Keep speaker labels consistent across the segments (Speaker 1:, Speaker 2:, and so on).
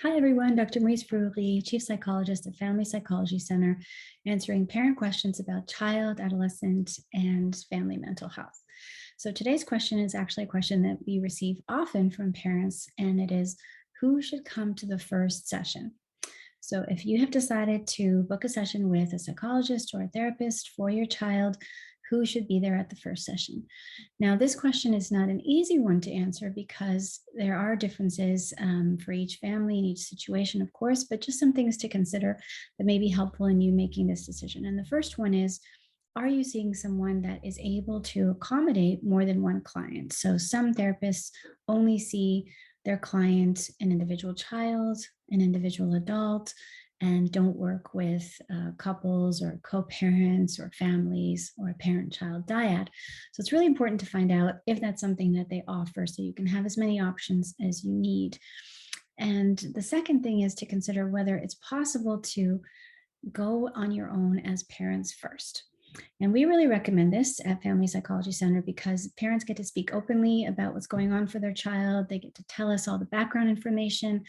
Speaker 1: Hi, everyone. Dr. Mirisse Foroughe, Chief Psychologist at Family Psychology Center, answering parent questions about child, adolescent, and family mental health. So today's question is actually a question that we receive often from parents, and it is, who should come to the first session? So if you have decided to book a session with a psychologist or a therapist for your child, who should be there at the first session? Now, this question is not an easy one to answer because there are differences for each family and each situation, of course, but just some things to consider that may be helpful in you making this decision. And the first one is, are you seeing someone that is able to accommodate more than one client? So some therapists only see their client, an individual child, an individual adult, and don't work with couples or co-parents or families or a parent-child dyad. So it's really important to find out if that's something that they offer so you can have as many options as you need. And the second thing is to consider whether it's possible to go on your own as parents first. And we really recommend this at Family Psychology Center because parents get to speak openly about what's going on for their child. They get to tell us all the background information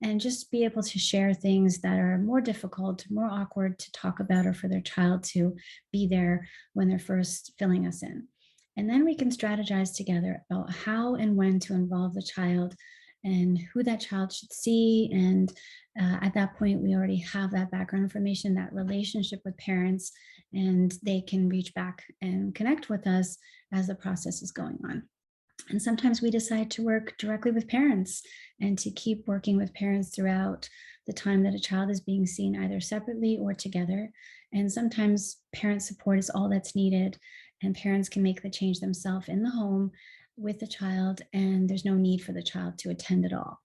Speaker 1: and just be able to share things that are more difficult, more awkward to talk about, or for their child to be there when they're first filling us in. And then we can strategize together about how and when to involve the child and who that child should see. And at that point, we already have that background information, that relationship with parents, and they can reach back and connect with us as the process is going on. And sometimes we decide to work directly with parents and to keep working with parents throughout the time that a child is being seen, either separately or together. And sometimes parent support is all that's needed, and parents can make the change themselves in the home with the child, and there's no need for the child to attend at all.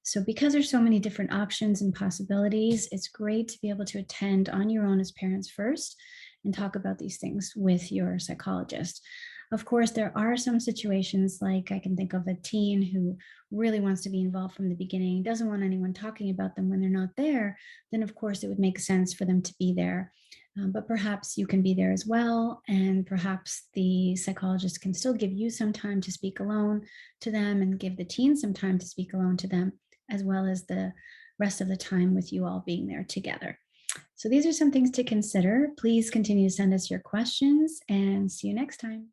Speaker 1: So because there's so many different options and possibilities, it's great to be able to attend on your own as parents first and talk about these things with your psychologist. Of course, there are some situations, like I can think of a teen who really wants to be involved from the beginning, doesn't want anyone talking about them when they're not there, then of course it would make sense for them to be there. But perhaps you can be there as well, and perhaps the psychologist can still give you some time to speak alone to them and give the teen some time to speak alone to them, as well as the rest of the time with you all being there together. So these are some things to consider. Please continue to send us your questions and see you next time.